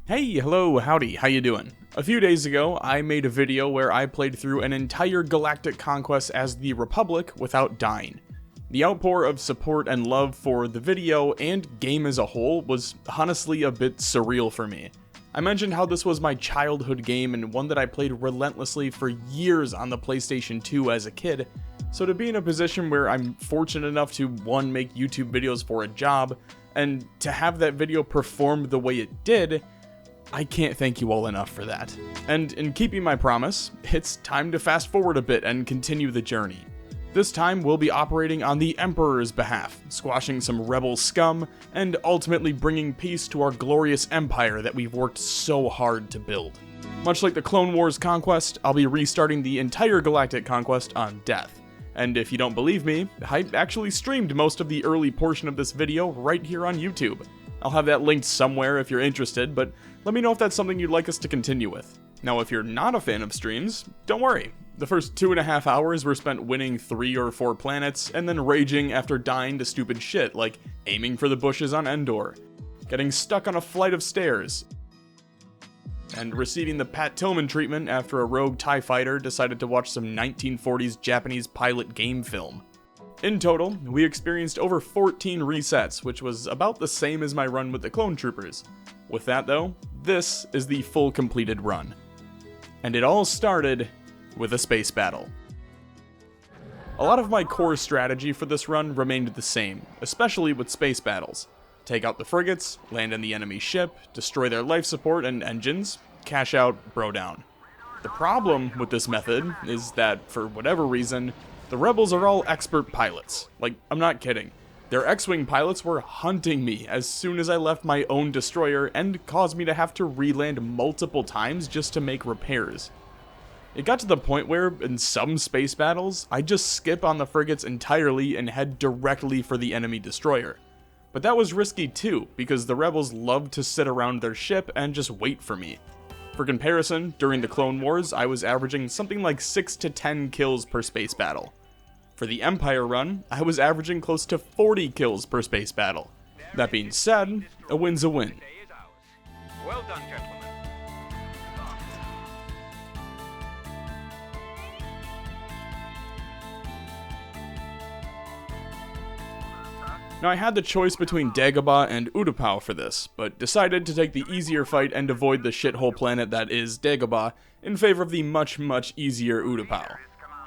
Hey, hello, howdy, how you doing? A few days ago, I made a video where I played through an entire galactic conquest as the Republic without dying. The outpour of support and love for the video and game as a whole was honestly a bit surreal for me. I mentioned how this was my childhood game and one that I played relentlessly for years on the PlayStation 2 as a kid, so to be in a position where I'm fortunate enough to, one, make YouTube videos for a job, and to have that video perform the way it did, I can't thank you all enough for that. And in keeping my promise, it's time to fast forward a bit and continue the journey. This time we'll be operating on the Emperor's behalf, squashing some rebel scum, and ultimately bringing peace to our glorious empire that we've worked so hard to build. Much like the Clone Wars conquest, I'll be restarting the entire galactic conquest on death. And if you don't believe me, I actually streamed most of the early portion of this video right here on YouTube. I'll have that linked somewhere if you're interested, but let me know if that's something you'd like us to continue with. Now, if you're not a fan of streams, don't worry. The first 2.5 hours were spent winning 3 or 4 planets, and then raging after dying to stupid shit like aiming for the bushes on Endor, getting stuck on a flight of stairs, and receiving the Pat Tillman treatment after a rogue TIE fighter decided to watch some 1940s Japanese pilot game film. In total, we experienced over 14 resets, which was about the same as my run with the Clone Troopers. With that though, this is the full completed run. And it all started with a space battle. A lot of my core strategy for this run remained the same, especially with space battles. Take out the frigates, land on the enemy ship, destroy their life support and engines, cash out, bro down. The problem with this method is that, for whatever reason, the rebels are all expert pilots. Like, I'm not kidding. Their X-Wing pilots were hunting me as soon as I left my own destroyer and caused me to have to re-land multiple times just to make repairs. It got to the point where, in some space battles, I just skip on the frigates entirely and head directly for the enemy destroyer. But that was risky too, because the rebels loved to sit around their ship and just wait for me. For comparison, during the Clone Wars, I was averaging something like 6 to 10 kills per space battle. For the Empire run, I was averaging close to 40 kills per space battle. That being said, a win's a win. Well done, gentlemen. Now, I had the choice between Dagobah and Utapau for this, but decided to take the easier fight and avoid the shithole planet that is Dagobah in favor of the much easier Utapau.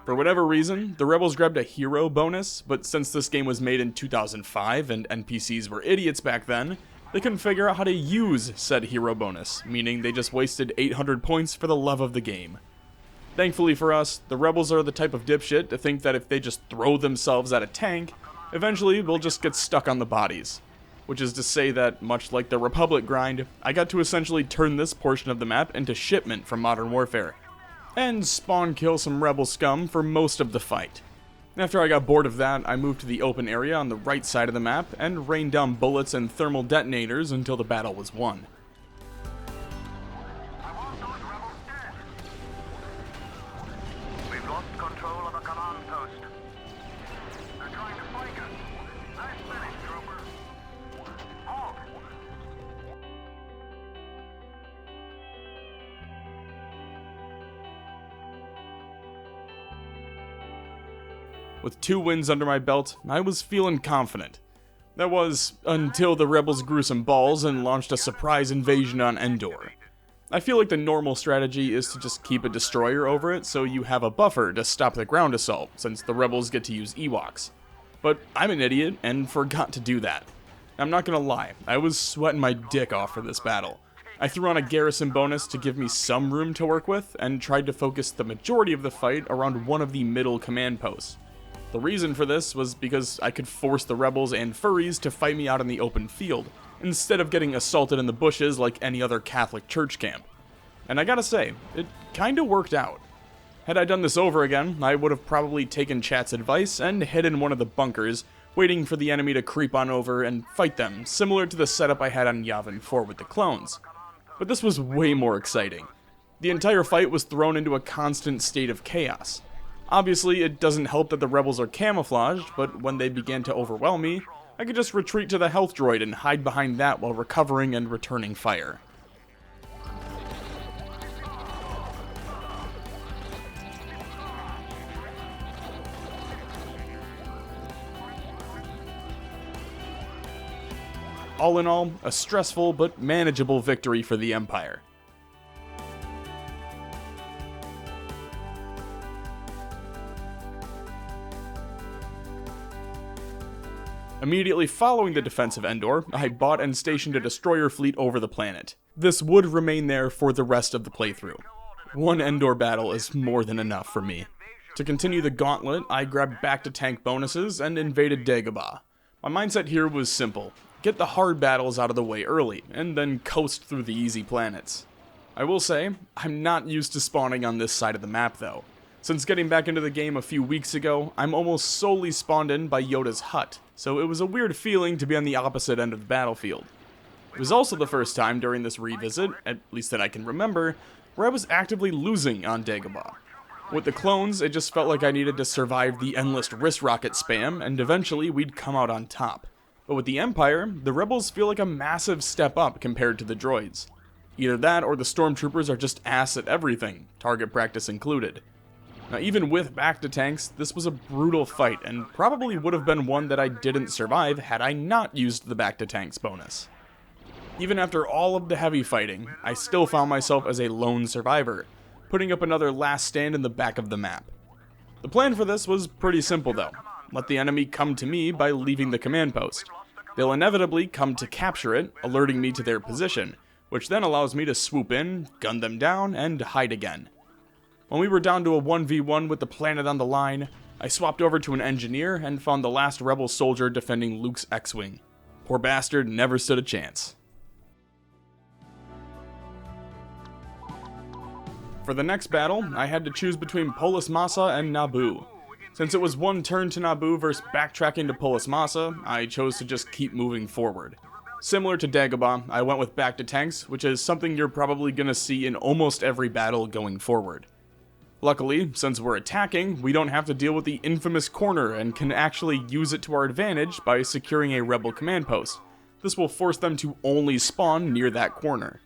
For whatever reason, the rebels grabbed a hero bonus, but since this game was made in 2005 and NPCs were idiots back then, they couldn't figure out how to use said hero bonus, meaning they just wasted 800 points for the love of the game. Thankfully for us, the rebels are the type of dipshit to think that if they just throw themselves at a tank, eventually they'll just get stuck on the bodies. Which is to say that, much like the Republic grind, I got to essentially turn this portion of the map into shipment from Modern Warfare, and spawn kill some rebel scum for most of the fight. After I got bored of that, I moved to the open area on the right side of the map and rained down bullets and thermal detonators until the battle was won. We've lost control of a command post. They're trying to flank us. Nice finish, trooper. Halt! With 2 wins under my belt, I was feeling confident. That was, until the rebels grew some balls and launched a surprise invasion on Endor. I feel like the normal strategy is to just keep a destroyer over it so you have a buffer to stop the ground assault, since the rebels get to use Ewoks. But I'm an idiot and forgot to do that. I'm not gonna lie, I was sweating my dick off for this battle. I threw on a garrison bonus to give me some room to work with, and tried to focus the majority of the fight around one of the middle command posts. The reason for this was because I could force the rebels and furries to fight me out in the open field, instead of getting assaulted in the bushes like any other Catholic church camp. And I gotta say, it kinda worked out. Had I done this over again, I would have probably taken chat's advice and hid in one of the bunkers, waiting for the enemy to creep on over and fight them, similar to the setup I had on Yavin 4 with the clones. But this was way more exciting. The entire fight was thrown into a constant state of chaos. Obviously, it doesn't help that the rebels are camouflaged, but when they began to overwhelm me, I could just retreat to the health droid and hide behind that while recovering and returning fire. All in all, a stressful but manageable victory for the Empire. Immediately following the defense of Endor, I bought and stationed a destroyer fleet over the planet. This would remain there for the rest of the playthrough. One Endor battle is more than enough for me. To continue the gauntlet, I grabbed back-to-tank bonuses and invaded Dagobah. My mindset here was simple: get the hard battles out of the way early, and then coast through the easy planets. I will say, I'm not used to spawning on this side of the map though. Since getting back into the game a few weeks ago, I'm almost solely spawned in by Yoda's hut, so it was a weird feeling to be on the opposite end of the battlefield. It was also the first time during this revisit, at least that I can remember, where I was actively losing on Dagobah. With the clones, it just felt like I needed to survive the endless wrist rocket spam, and eventually we'd come out on top. But with the Empire, the rebels feel like a massive step up compared to the droids. Either that or the stormtroopers are just ass at everything, target practice included. Now, even with back-to-tanks, this was a brutal fight, and probably would have been one that I didn't survive had I not used the back-to-tanks bonus. Even after all of the heavy fighting, I still found myself as a lone survivor, putting up another last stand in the back of the map. The plan for this was pretty simple though: let the enemy come to me by leaving the command post. They'll inevitably come to capture it, alerting me to their position, which then allows me to swoop in, gun them down, and hide again. When we were down to a 1v1 with the planet on the line, I swapped over to an engineer and found the last rebel soldier defending Luke's X-Wing. Poor bastard never stood a chance. For the next battle, I had to choose between Polis Massa and Naboo. Since it was one turn to Naboo versus backtracking to Polis Massa, I chose to just keep moving forward. Similar to Dagobah, I went with back-to-tanks, which is something you're probably gonna see in almost every battle going forward. Luckily, since we're attacking, we don't have to deal with the infamous corner and can actually use it to our advantage by securing a rebel command post. This will force them to only spawn near that corner.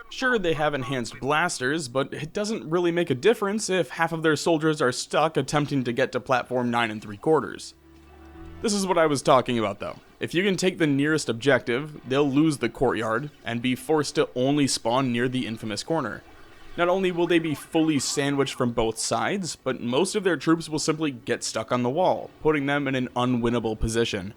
Sure, they have enhanced blasters, but it doesn't really make a difference if half of their soldiers are stuck attempting to get to platform 9 3/4. This is what I was talking about though. If you can take the nearest objective, they'll lose the courtyard and be forced to only spawn near the infamous corner. Not only will they be fully sandwiched from both sides, but most of their troops will simply get stuck on the wall, putting them in an unwinnable position.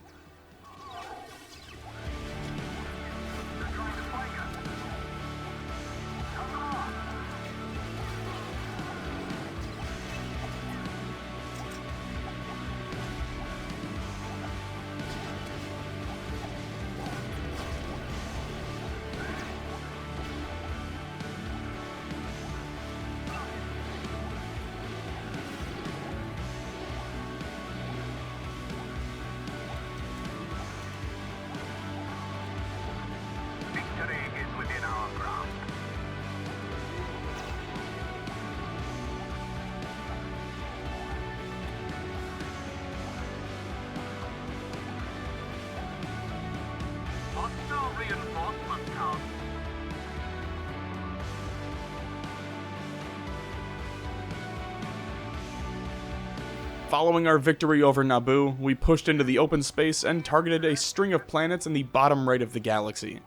Following our victory over Naboo, we pushed into the open space and targeted a string of planets in the bottom right of the galaxy.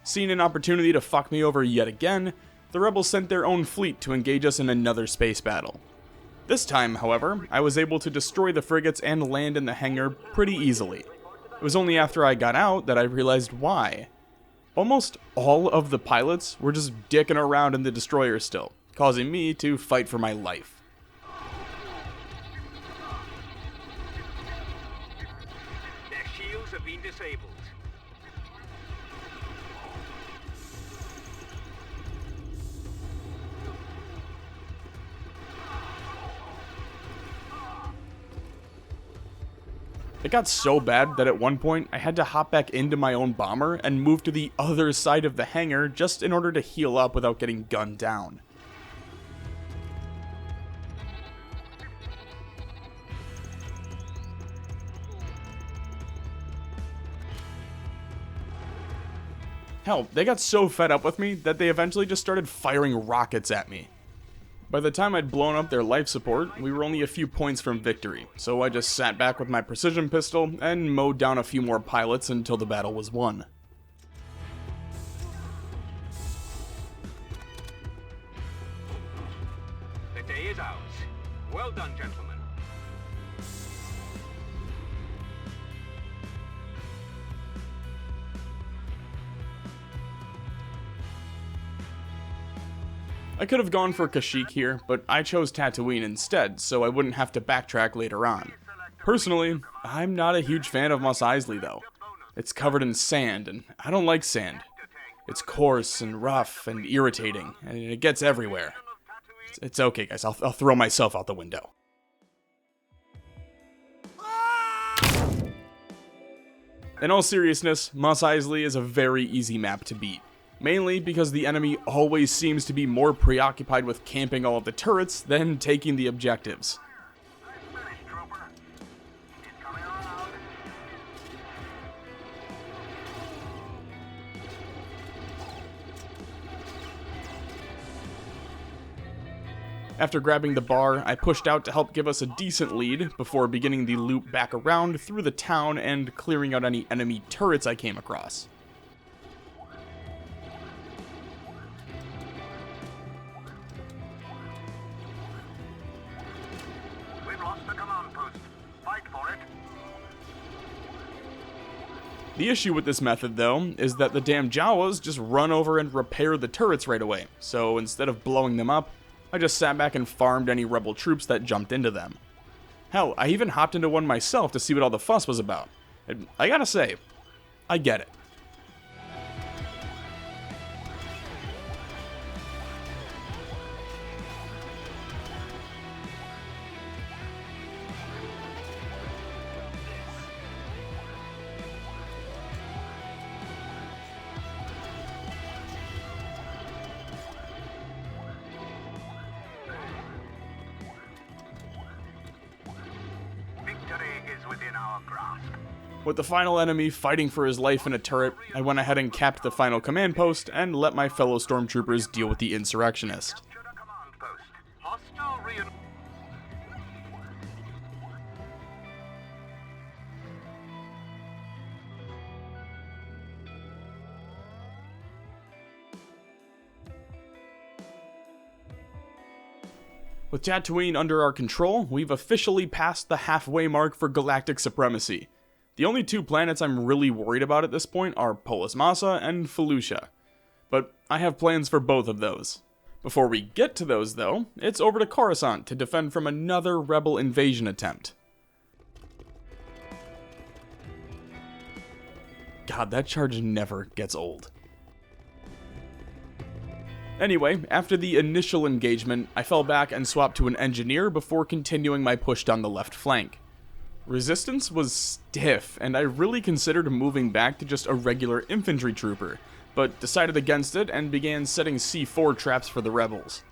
Seeing an opportunity to fuck me over yet again, the rebels sent their own fleet to engage us in another space battle. This time, however, I was able to destroy the frigates and land in the hangar pretty easily. It was only after I got out that I realized why. Almost all of the pilots were just dicking around in the destroyer still, causing me to fight for my life. Have been disabled. It got so bad that at one point I had to hop back into my own bomber and move to the other side of the hangar just in order to heal up without getting gunned down. Hell, they got so fed up with me that they eventually just started firing rockets at me. By the time I'd blown up their life support, we were only a few points from victory, so I just sat back with my precision pistol and mowed down a few more pilots until the battle was won. The day is ours. Well done, gentlemen. I could have gone for Kashyyyk here, but I chose Tatooine instead, so I wouldn't have to backtrack later on. Personally, I'm not a huge fan of Mos Eisley though. It's covered in sand, and I don't like sand. It's coarse and rough and irritating, and it gets everywhere. It's okay, guys, I'll throw myself out the window. In all seriousness, Mos Eisley is a very easy map to beat. Mainly because the enemy always seems to be more preoccupied with camping all of the turrets than taking the objectives. Nice finish, trooper. He's coming around. After grabbing the bar, I pushed out to help give us a decent lead before beginning the loop back around through the town and clearing out any enemy turrets I came across. We've lost the command post. Fight for it. The issue with this method, though, is that the damn Jawas just run over and repair the turrets right away, so instead of blowing them up, I just sat back and farmed any rebel troops that jumped into them. Hell, I even hopped into one myself to see what all the fuss was about. And I gotta say, I get it. Victory is within our grasp. With the final enemy fighting for his life in a turret, I went ahead and capped the final command post and let my fellow stormtroopers deal with the insurrectionist. Capture the command post. Hostile rein. With Tatooine under our control, we've officially passed the halfway mark for galactic supremacy. The only two planets I'm really worried about at this point are Polis Massa and Fuchia. But I have plans for both of those. Before we get to those though, it's over to Coruscant to defend from another rebel invasion attempt. God, that charge never gets old. Anyway, after the initial engagement, I fell back and swapped to an engineer before continuing my push down the left flank. Resistance was stiff, and I really considered moving back to just a regular infantry trooper, but decided against it and began setting C4 traps for the rebels.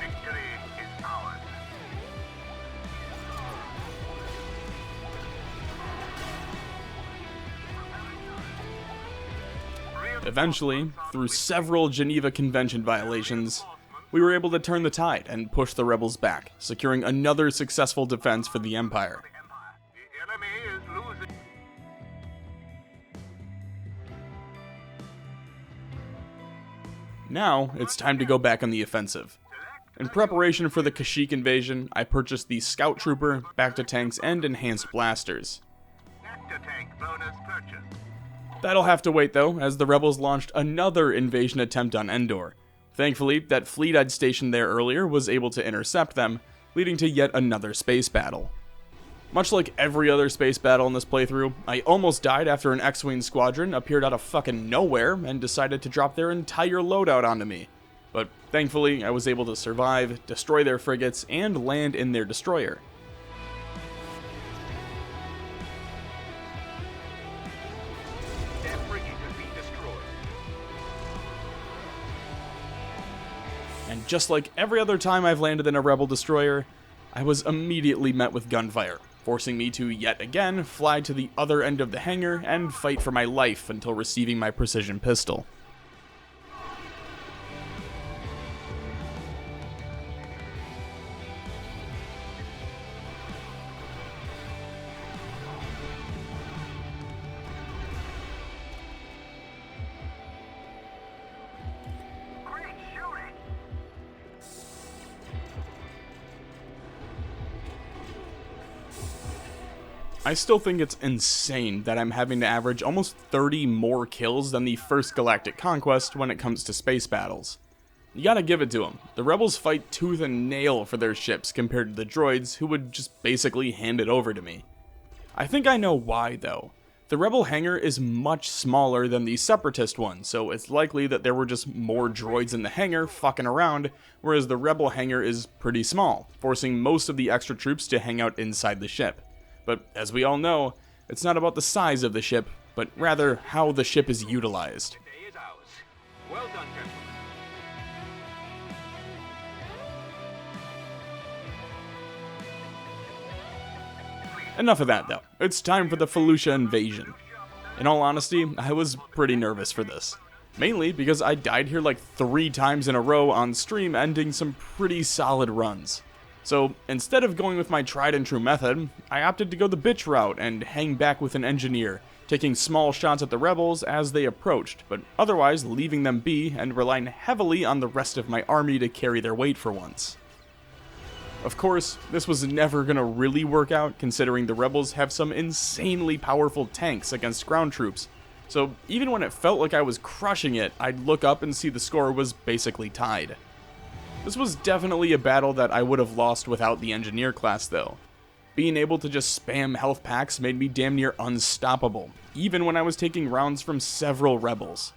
Victory is ours. Eventually, through several Geneva Convention violations, we were able to turn the tide and push the rebels back, securing another successful defense for the Empire. Empire. The enemy is losing. Now, it's time to go back on the offensive. In preparation for the Kashyyyk invasion, I purchased the Scout Trooper, back-to-tanks, and enhanced blasters. Nectar tank bonus purchase. That'll have to wait though, as the rebels launched another invasion attempt on Endor. Thankfully, that fleet I'd stationed there earlier was able to intercept them, leading to yet another space battle. Much like every other space battle in this playthrough, I almost died after an X-Wing squadron appeared out of fucking nowhere and decided to drop their entire loadout onto me. But thankfully, I was able to survive, destroy their frigates, and land in their destroyer. Their frigate has been destroyed. And just like every other time I've landed in a rebel destroyer, I was immediately met with gunfire. forcing me to yet again fly to the other end of the hangar and fight for my life until receiving my precision pistol. Great shooting! I still think it's insane that I'm having to average almost 30 more kills than the first Galactic Conquest when it comes to space battles. You gotta give it to them. The Rebels fight tooth and nail for their ships compared to the droids, who would just basically hand it over to me. I think I know why, though. The Rebel hangar is much smaller than the Separatist one, so it's likely that there were just more droids in the hangar fucking around, whereas the Rebel hangar is pretty small, forcing most of the extra troops to hang out inside the ship. But as we all know, it's not about the size of the ship, but rather how the ship is utilized. Today is ours. Well done, gentlemen. Enough of that, though. It's time for the Fuchia invasion. In all honesty, I was pretty nervous for this. Mainly because I died here like 3 times in a row on stream, ending some pretty solid runs. So instead of going with my tried and true method, I opted to go the bitch route and hang back with an engineer, taking small shots at the rebels as they approached, but otherwise leaving them be and relying heavily on the rest of my army to carry their weight for once. Of course, this was never gonna really work out considering the rebels have some insanely powerful tanks against ground troops, so even when it felt like I was crushing it, I'd look up and see the score was basically tied. This was definitely a battle that I would have lost without the engineer class though. Being able to just spam health packs made me damn near unstoppable, even when I was taking rounds from several rebels.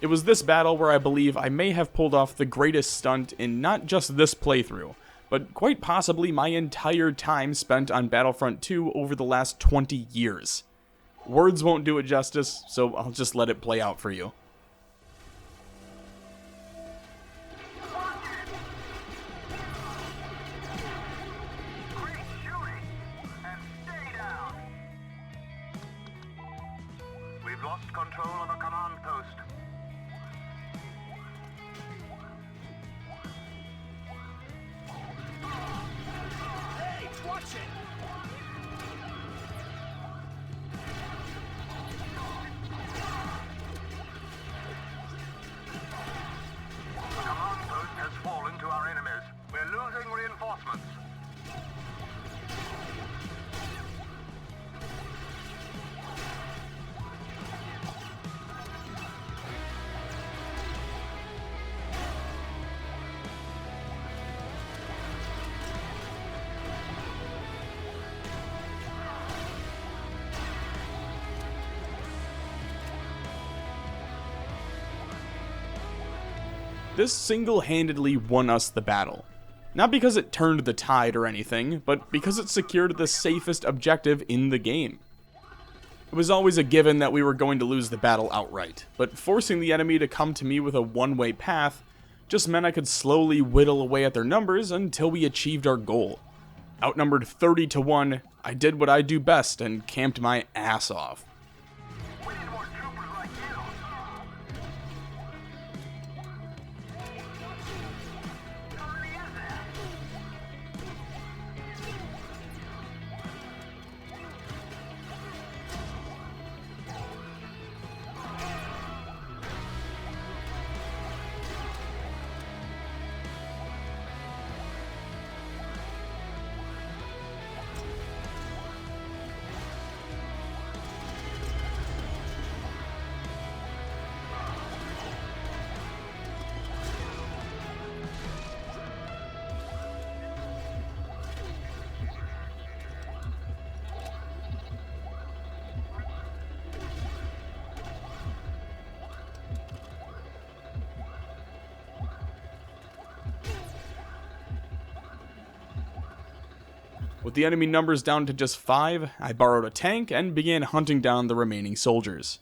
It was this battle where I believe I may have pulled off the greatest stunt in not just this playthrough, but quite possibly my entire time spent on Battlefront 2 over the last 20 years. Words won't do it justice, so I'll just let it play out for you. Great shooting! And stay down! We've lost control of the command post. Hey, watch it! The command post has fallen to our enemies. We're losing reinforcements. This single-handedly won us the battle. Not because it turned the tide or anything, but because it secured the safest objective in the game. It was always a given that we were going to lose the battle outright, but forcing the enemy to come to me with a one-way path just meant I could slowly whittle away at their numbers until we achieved our goal. Outnumbered 30-1, I did what I do best and camped my ass off. We need more troopers like you. How many is that? With the enemy numbers down to just 5, I borrowed a tank and began hunting down the remaining soldiers.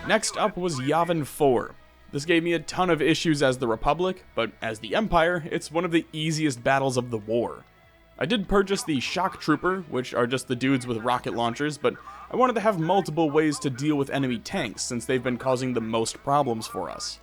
Next up was Yavin 4. This gave me a ton of issues as the Republic, but as the Empire, it's one of the easiest battles of the war. I did purchase the Shock Trooper, which are just the dudes with rocket launchers, but I wanted to have multiple ways to deal with enemy tanks since they've been causing the most problems for us.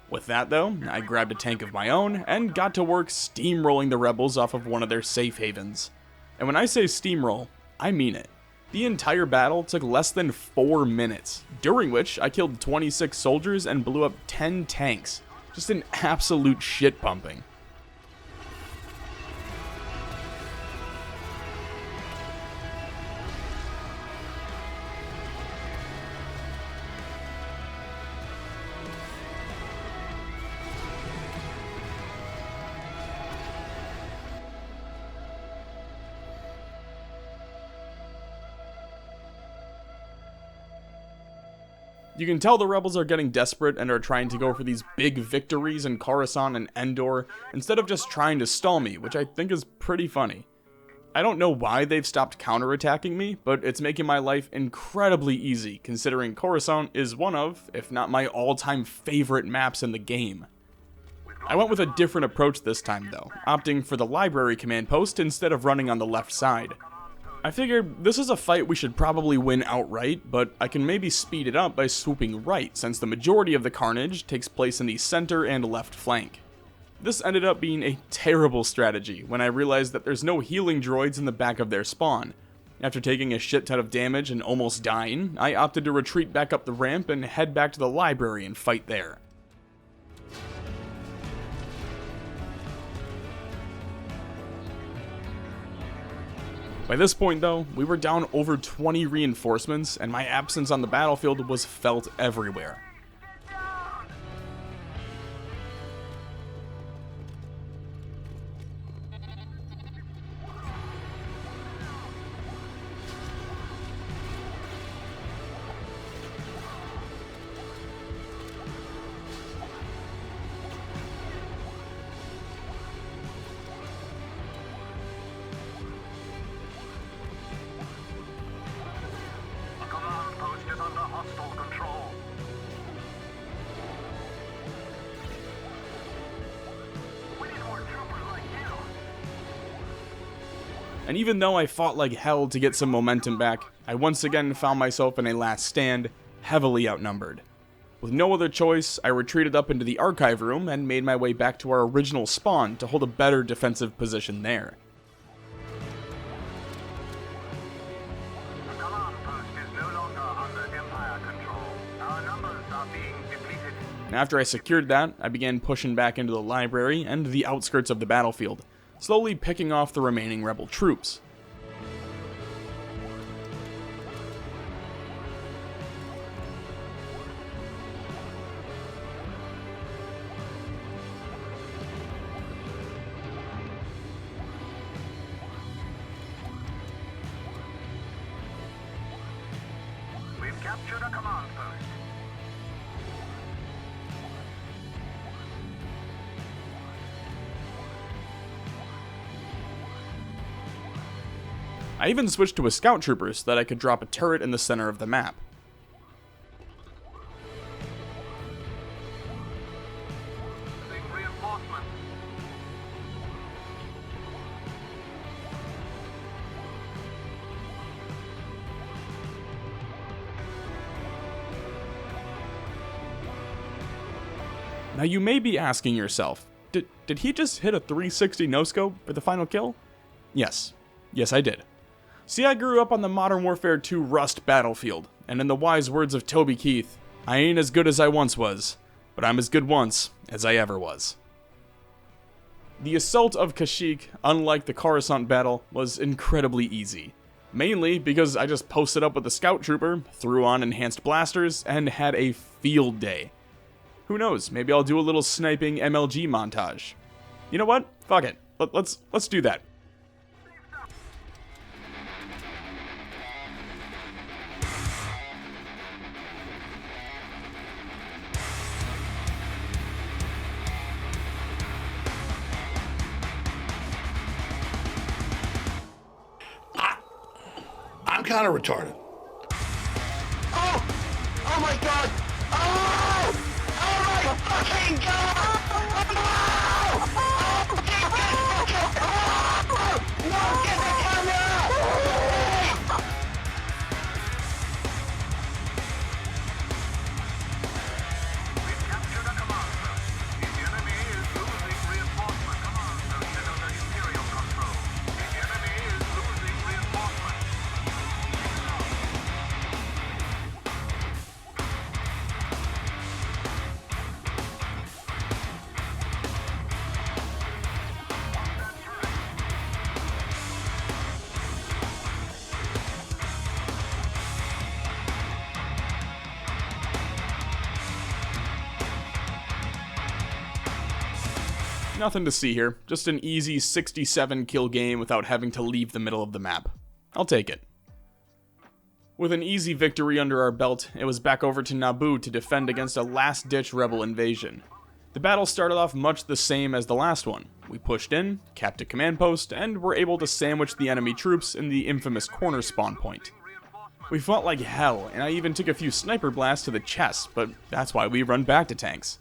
With that though, I grabbed a tank of my own and got to work steamrolling the rebels off of one of their safe havens. And when I say steamroll, I mean it. The entire battle took less than 4 minutes, during which I killed 26 soldiers and blew up 10 tanks. Just an absolute shit pumping. You can tell the rebels are getting desperate and are trying to go for these big victories in Coruscant and Endor instead of just trying to stall me, which I think is pretty funny. I don't know why they've stopped counterattacking me, but it's making my life incredibly easy considering Coruscant is one of, if not my all-time favorite maps in the game. I went with a different approach this time though, opting for the library command post instead of running on the left side. I figured this is a fight we should probably win outright, but I can maybe speed it up by swooping right since the majority of the carnage takes place in the center and left flank. This ended up being a terrible strategy when I realized that there's no healing droids in the back of their spawn. After taking a shit ton of damage and almost dying, I opted to retreat back up the ramp and head back to the library and fight there. By this point though, we were down over 20 reinforcements and my absence on the battlefield was felt everywhere. And even though I fought like hell to get some momentum back, I once again found myself in a last stand, heavily outnumbered. With no other choice, I retreated up into the archive room and made my way back to our original spawn to hold a better defensive position there. The command post is no longer under Empire control. Our numbers are being depleted. After I secured that, I began pushing back into the library and the outskirts of the battlefield, slowly picking off the remaining rebel troops. We've captured a command post. I even switched to a scout trooper so that I could drop a turret in the center of the map. Sending reinforcements. Now you may be asking yourself, did he just hit a 360 no-scope for the final kill? Yes. Yes, I did. See, I grew up on the Modern Warfare 2 Rust battlefield, and in the wise words of Toby Keith, I ain't as good as I once was, but I'm as good once as I ever was. The assault of Kashyyyk, unlike the Coruscant battle, was incredibly easy. Mainly because I just posted up with the scout trooper, threw on enhanced blasters, and had a field day. Who knows, maybe I'll do a little sniping MLG montage. You know what? Fuck it. Let's do that. I'm kind of retarded. Oh! Oh my god! We've captured a command post. The enemy is losing reinforcement. Command post is under Imperial control. The enemy is losing reinforcement. Nothing to see here, just an easy 67 kill game without having to leave the middle of the map. I'll take it. With an easy victory under our belt, it was back over to Naboo to defend against a last-ditch rebel invasion. The battle started off much the same as the last one. We pushed in, capped a command post, and were able to sandwich the enemy troops in the infamous corner spawn point. We fought like hell, and I even took a few sniper blasts to the chest, but that's why we run back to tanks.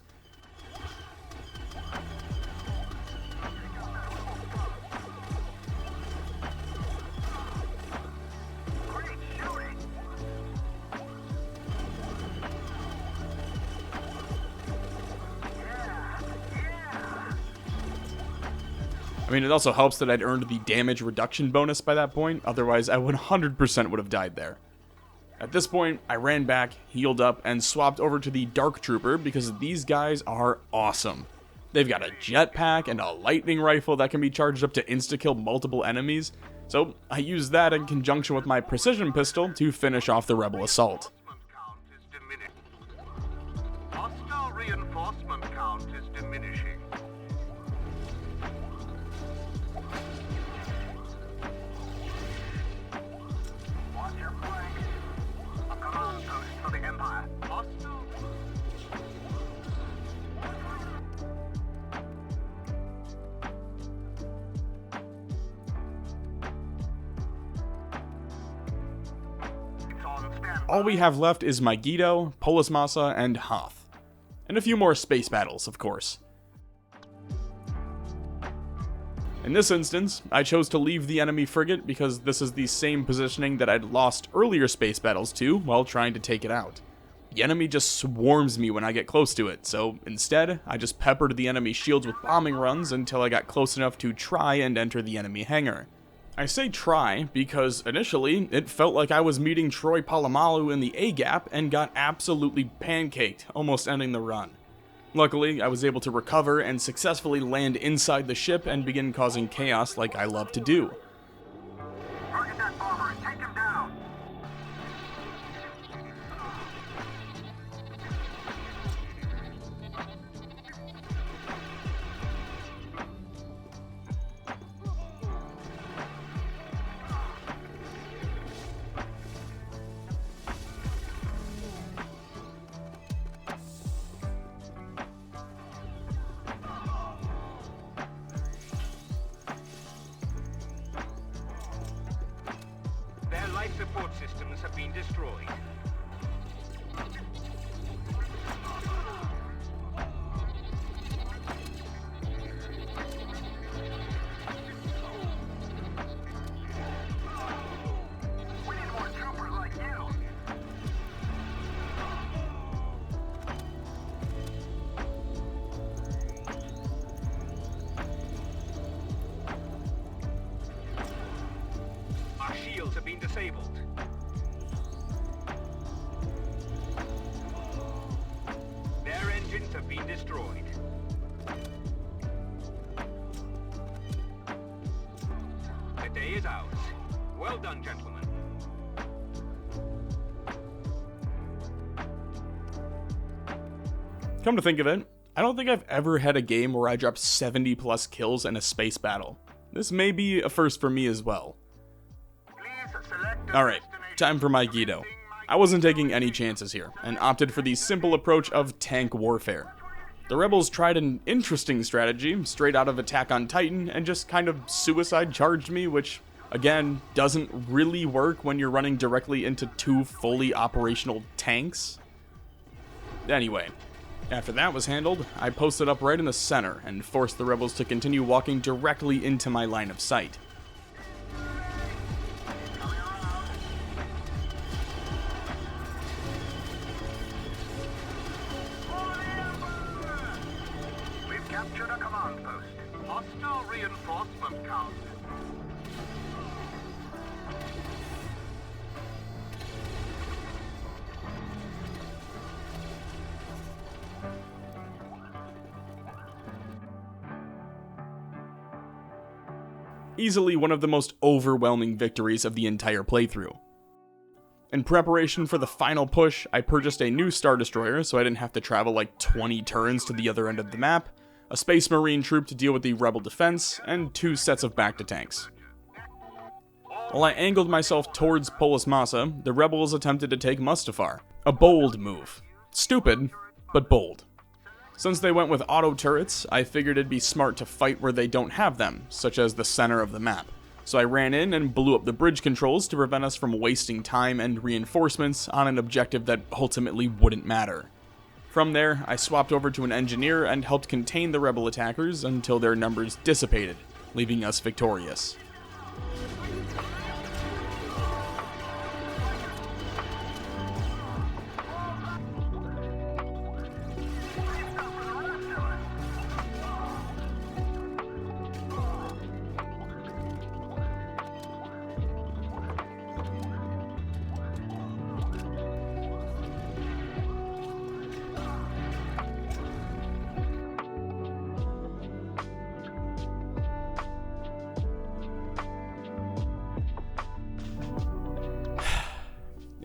Great shooting. I mean, it also helps that I'd earned the damage reduction bonus by that point, otherwise I 100% would have died there. At this point, I ran back, healed up, and swapped over to the Dark Trooper because these guys are awesome. They've got a jetpack and a lightning rifle that can be charged up to insta-kill multiple enemies, so I used that in conjunction with my precision pistol to finish off the rebel assault. Count is diminished. Hostile reinforcement count is diminishing. Watch your flank. A command post for the Empire. Hostile. It's on standby. All we have left is Megiddo, Polis Massa, and Hoth. And a few more space battles, of course. In this instance, I chose to leave the enemy frigate because this is the same positioning that I'd lost earlier space battles to while trying to take it out. The enemy just swarms me when I get close to it, so instead, I just peppered the enemy shields with bombing runs until I got close enough to try and enter the enemy hangar. I say try because initially, it felt like I was meeting Troy Polamalu in the A-gap and got absolutely pancaked, almost ending the run. Luckily, I was able to recover and successfully land inside the ship and begin causing chaos like I love to do. Target that bomber and take him down. Their life support systems have been destroyed. We need more troopers like you. Our shields have been disabled. Their engines have been destroyed. The day is ours. Well done, gentlemen. Come to think of it, I don't think I've ever had a game where I dropped 70 plus kills in a space battle. This may be a first for me as well. Please select a Alright, destination. time for Megiddo. I wasn't taking any chances here, and opted for the simple approach of tank warfare. The rebels tried an interesting strategy, straight out of Attack on Titan, and just kind of suicide charged me, which, again, doesn't really work when you're running directly into two fully operational tanks. Anyway, After that was handled, I posted up right in the center and forced the rebels to continue walking directly into my line of sight. We've captured a command post. Hostile reinforcement count. Easily one of the most overwhelming victories of the entire playthrough. In preparation for the final push, I purchased a new Star Destroyer so I didn't have to travel like 20 turns to the other end of the map, a Space Marine troop to deal with the Rebel defense, and 2 sets of Bacta tanks. While I angled myself towards Polis Massa, the Rebels attempted to take Mustafar. A bold move. Stupid, but bold. Since they went with auto turrets, I figured it'd be smart to fight where they don't have them, such as the center of the map. So I ran in and blew up the bridge controls to prevent us from wasting time and reinforcements on an objective that ultimately wouldn't matter. From there, I swapped over to an engineer and helped contain the rebel attackers until their numbers dissipated, leaving us victorious.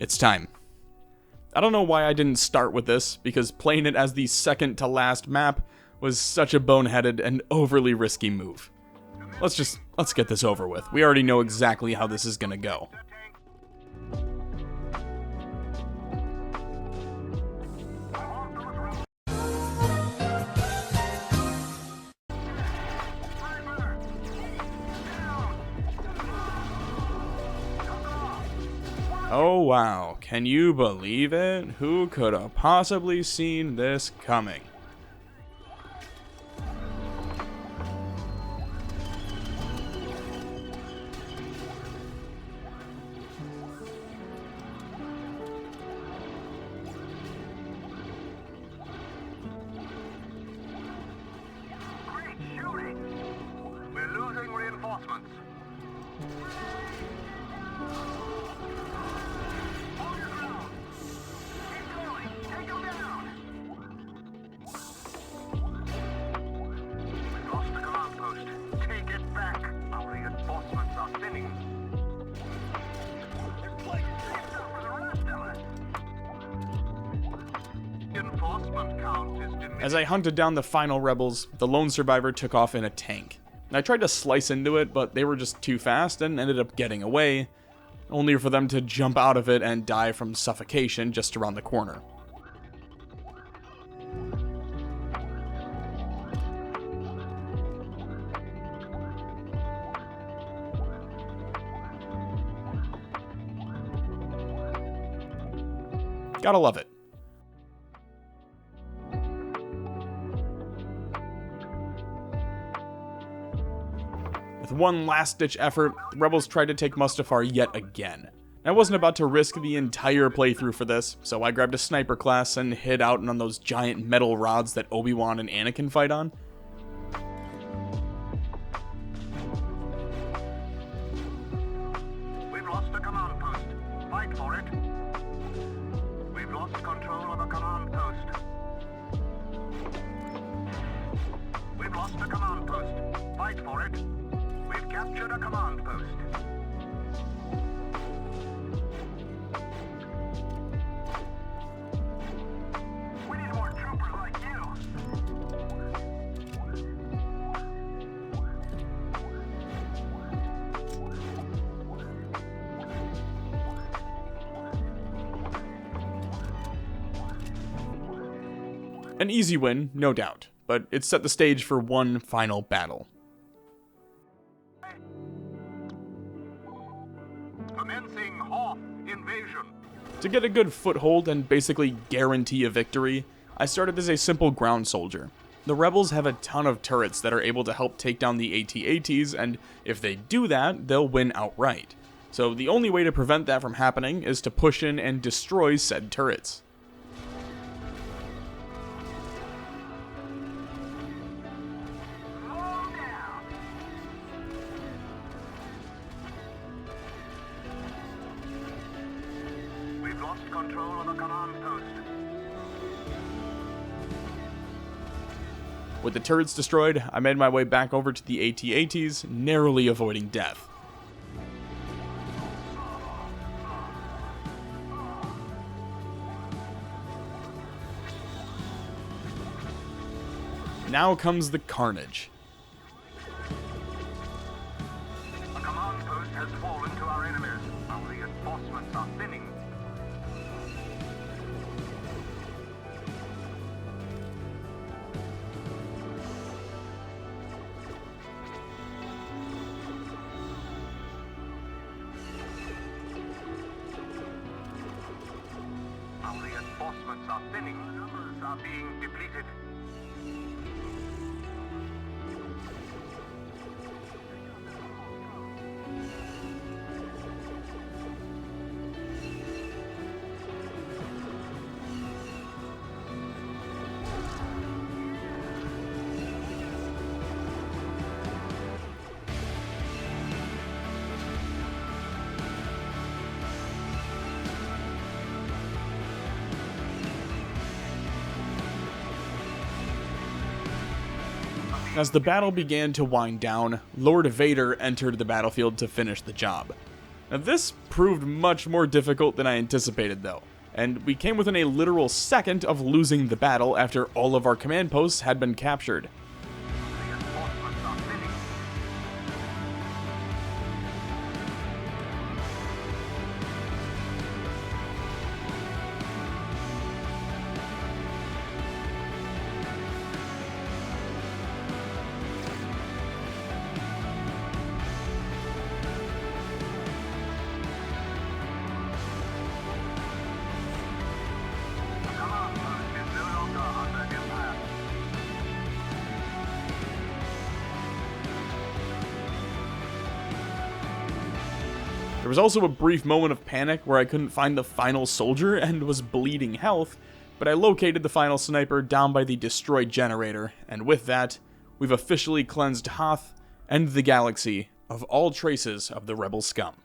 It's time. I don't know why I didn't start with this, because playing it as the second to last map was such a boneheaded and overly risky move. Let's get this over with. We already know exactly how this is gonna go. Oh wow, can you believe it? Who could have possibly seen this coming? Great shooting! We're losing reinforcements. Hold your ground! Keep going! Take them down! We've lost the command post. Take it back! Our reinforcements are thinning. For the rest of us. Reinforcement count is diminishing. As I hunted down the final rebels, the lone survivor took off in a tank. I tried to slice into it, but they were just too fast and ended up getting away, only for them to jump out of it and die from suffocation just around the corner. Gotta love it. With one last-ditch effort, the rebels tried to take Mustafar yet again. I wasn't about to risk the entire playthrough for this, so I grabbed a sniper class and hid out on those giant metal rods that Obi-Wan and Anakin fight on. We've lost the command post. Fight for it. We've lost control of a command post. We've lost the command post. Fight for it. We've captured a command post. We need more troopers like you. An easy win, no doubt, but it set the stage for one final battle. Commencing Hoth invasion. To get a good foothold and basically guarantee a victory, I started as a simple ground soldier. The rebels have a ton of turrets that are able to help take down the AT-ATs, and if they do that, they'll win outright. So the only way to prevent that from happening is to push in and destroy said turrets. We've lost control of the command post. With the turrets destroyed, I made my way back over to the AT-ATs, narrowly avoiding death. Now comes the carnage. The command post has fallen to our enemies. Our reinforcements are thinning. Our reinforcements are thinning. Numbers are being depleted. As the battle began to wind down, Lord Vader entered the battlefield to finish the job. Now this proved much more difficult than I anticipated though, and we came within a literal second of losing the battle after all of our command posts had been captured. Reinforcements are thinning. The command post is no longer under Empire. There was also a brief moment of panic where I couldn't find the final soldier and was bleeding health, but I located the final sniper down by the destroyed generator, and with that, we've officially cleansed Hoth and the galaxy of all traces of the rebel scum.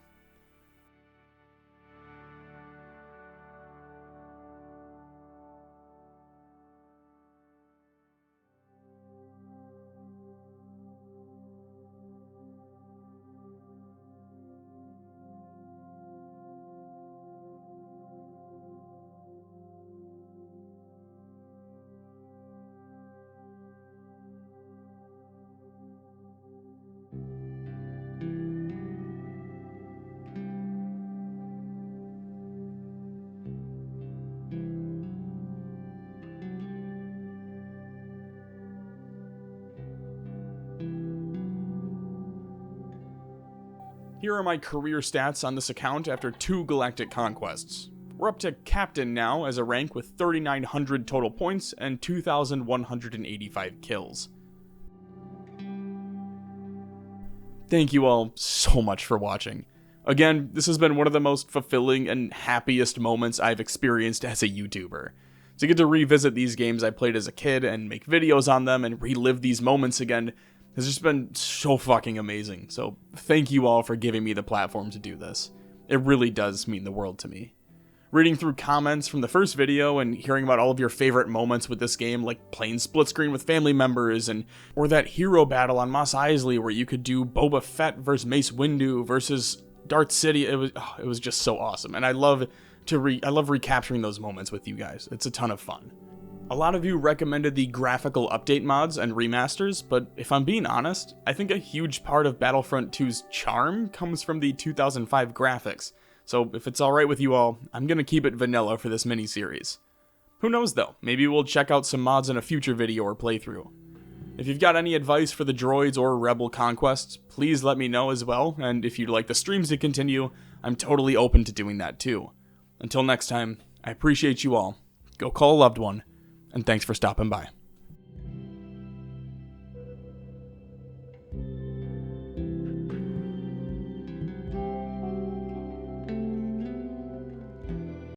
Here are my career stats on this account after 2 galactic conquests. We're up to Captain now as a rank with 3,900 total points and 2,185 kills. Thank you all so much for watching. Again, this has been one of the most fulfilling and happiest moments I've experienced as a YouTuber. To get to revisit these games I played as a kid and make videos on them and relive these moments again has just been so fucking amazing. So thank you all for giving me the platform to do this. It really does mean the world to me. Reading through comments from the first video and hearing about all of your favorite moments with this game, like playing split screen with family members, or that hero battle on Mos Eisley where you could do Boba Fett versus Mace Windu versus Darth City, it was just so awesome. And I love recapturing those moments with you guys. It's a ton of fun. A lot of you recommended the graphical update mods and remasters, but if I'm being honest, I think a huge part of Battlefront 2's charm comes from the 2005 graphics. So if it's alright with you all, I'm gonna keep it vanilla for this mini-series. Who knows though, maybe we'll check out some mods in a future video or playthrough. If you've got any advice for the droids or Rebel conquests, please let me know as well, and if you'd like the streams to continue, I'm totally open to doing that too. Until next time, I appreciate you all. Go call a loved one, and thanks for stopping by.